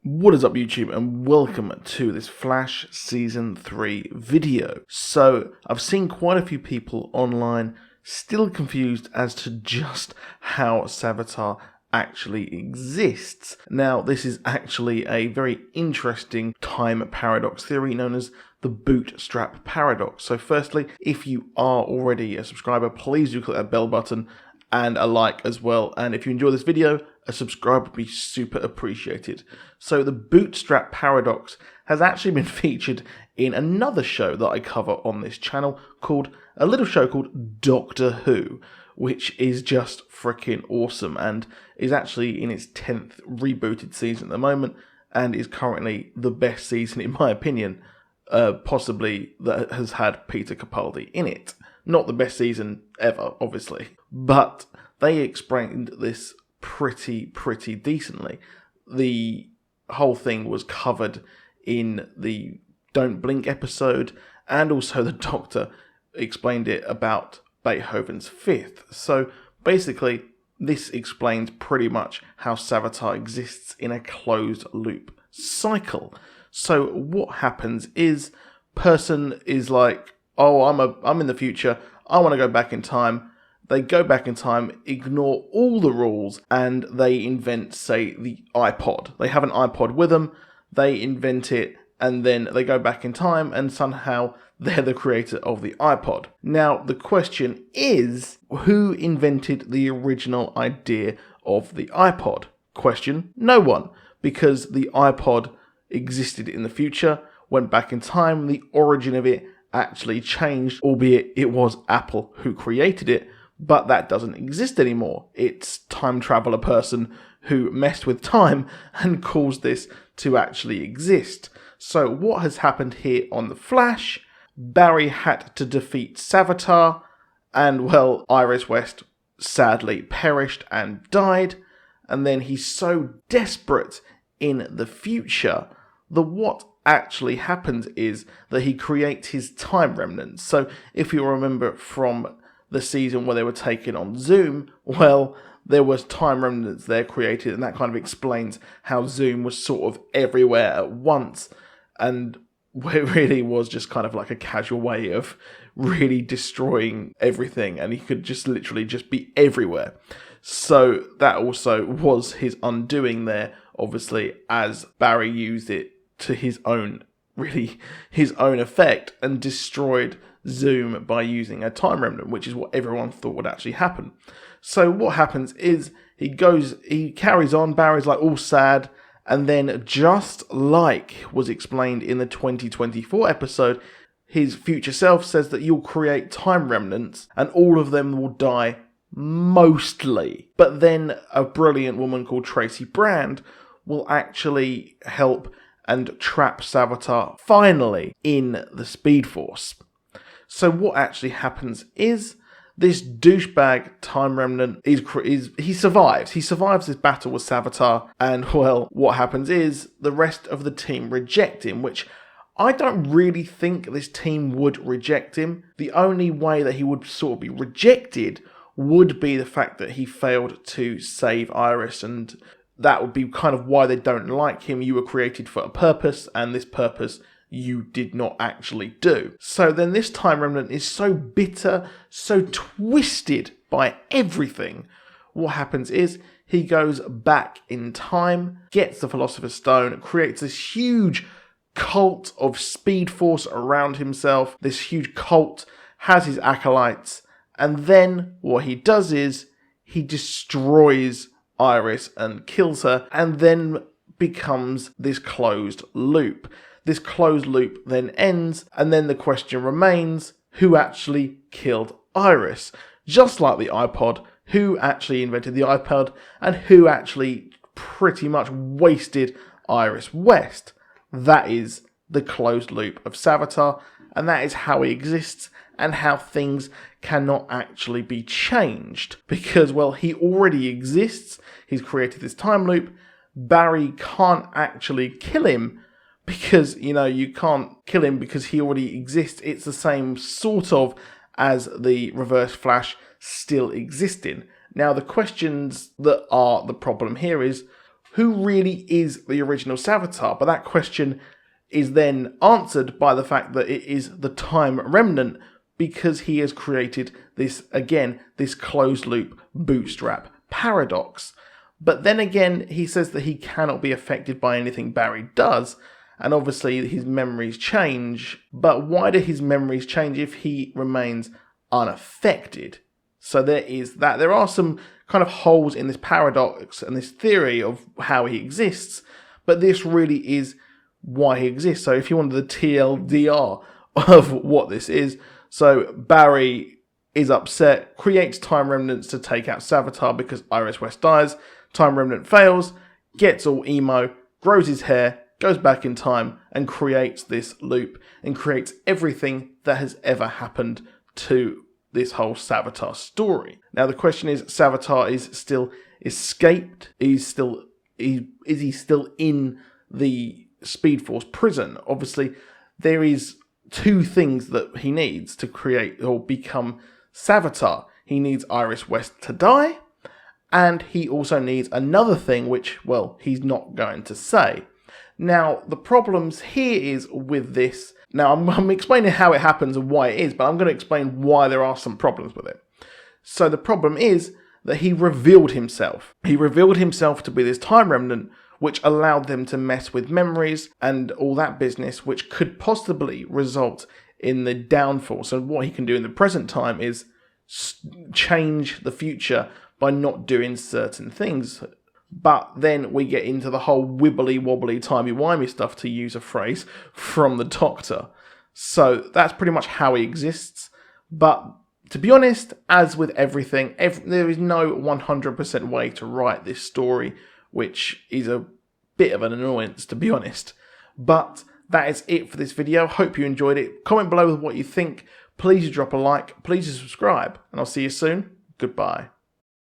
What is up YouTube, and welcome to this Flash Season 3 video. So, I've seen quite a few people online still confused as to just how Savitar actually exists. Now, this is actually a very interesting time paradox theory known as the Bootstrap paradox. So firstly, if you are already a subscriber, please do click that bell button and a like as well. And if you enjoy this video, a subscribe would be super appreciated. So the Bootstrap paradox has actually been featured in another show that I cover on this channel called a little show called Doctor Who, which is just freaking awesome and is actually in its 10th rebooted season at the moment and is currently the best season in my opinion, possibly that has had Peter Capaldi in it. Not the best season ever, obviously, but they explained this pretty decently. The whole thing was covered in the Don't Blink episode, and also the Doctor explained it about Beethoven's Fifth. So basically, this explains pretty much how Savitar exists in a closed loop cycle. So what happens is, person is like, oh, I'm in the future, I want to go back in time. They go back in time, ignore all the rules, and they invent, say, the iPod. They have an iPod with them, they invent it, and then they go back in time, and somehow they're the creator of the iPod. Now, the question is, who invented the original idea of the iPod? Question, no one, because the iPod existed in the future, went back in time, the origin of it actually changed, albeit it was Apple who created it, but that doesn't exist anymore. It's time traveler person who messed with time and caused this to actually exist. So what has happened here on The Flash? Barry had to defeat Savitar, and well, Iris West sadly perished and died, and then he's so desperate in the future that what actually happens is that he creates his time remnants. So if you remember from the season where they were taken on Zoom, well, there was time remnants there created, and that kind of explains how Zoom was sort of everywhere at once, and it really was just kind of like a casual way of really destroying everything, and he could just literally just be everywhere. So that also was his undoing there, obviously, as Barry used it to his own effect and destroyed Zoom by using a time remnant, which is what everyone thought would actually happen. So what happens is he carries on, Barry's like all sad, and then just like was explained in the 2024 episode, his future self says that you'll create time remnants and all of them will die mostly. But then a brilliant woman called Tracy Brand will actually help and trap Savitar finally in the Speed Force. So what actually happens is this douchebag time remnant he survives. He survives this battle with Savitar, and well, what happens is the rest of the team reject him, which I don't really think this team would reject him. The only way that he would sort of be rejected would be the fact that he failed to save Iris, and that would be kind of why they don't like him. You were created for a purpose, and this purpose you did not actually do. So then this time remnant is so bitter, so twisted by everything. What happens is he goes back in time, gets the Philosopher's Stone, creates this huge cult of Speed Force around himself. This huge cult has his acolytes, and then what he does is he destroys Iris and kills her, and then becomes this closed loop. This closed loop then ends, and then the question remains, who actually killed Iris? Just like the iPod, who actually invented the iPod, and who actually pretty much wasted Iris West? That is the closed loop of Savitar, and that is how he exists, and how things cannot actually be changed. Because, well, he already exists, he's created this time loop, Barry can't actually kill him, because, you can't kill him because he already exists. It's the same sort of as the Reverse Flash still existing. Now, the questions that are the problem here is, who really is the original Savitar? But that question is then answered by the fact that it is the Time Remnant, because he has created this, again, this closed loop Bootstrap paradox. But then again, he says that he cannot be affected by anything Barry does, and obviously his memories change. But why do his memories change if he remains unaffected? So there are some kind of holes in this paradox and this theory of how he exists, but this really is why he exists. So if you wanted the TLDR of what this is, so Barry is upset, creates Time Remnants to take out Savitar because Iris West dies. Time Remnant fails, gets all emo, grows his hair, goes back in time and creates this loop and creates everything that has ever happened to this whole Savitar story. Now the question is, Savitar is still escaped? Is he still in the Speed Force prison? Obviously, there is two things that he needs to create or become Savitar. He needs Iris West to die, and he also needs another thing which, well, he's not going to say. Now, the problems here is with this. Now, I'm explaining how it happens and why it is, but I'm going to explain why there are some problems with it. So the problem is that he revealed himself. He revealed himself to be this Time Remnant, which allowed them to mess with memories and all that business, which could possibly result in the downfall. So what he can do in the present time is change the future by not doing certain things. But then we get into the whole wibbly-wobbly, timey-wimey stuff, to use a phrase from the Doctor. So that's pretty much how he exists. But to be honest, as with everything, there is no 100% way to write this story, which is a bit of an annoyance, to be honest. But that is it for this video. Hope you enjoyed it. Comment below with what you think. Please drop a like. Please subscribe. And I'll see you soon. Goodbye.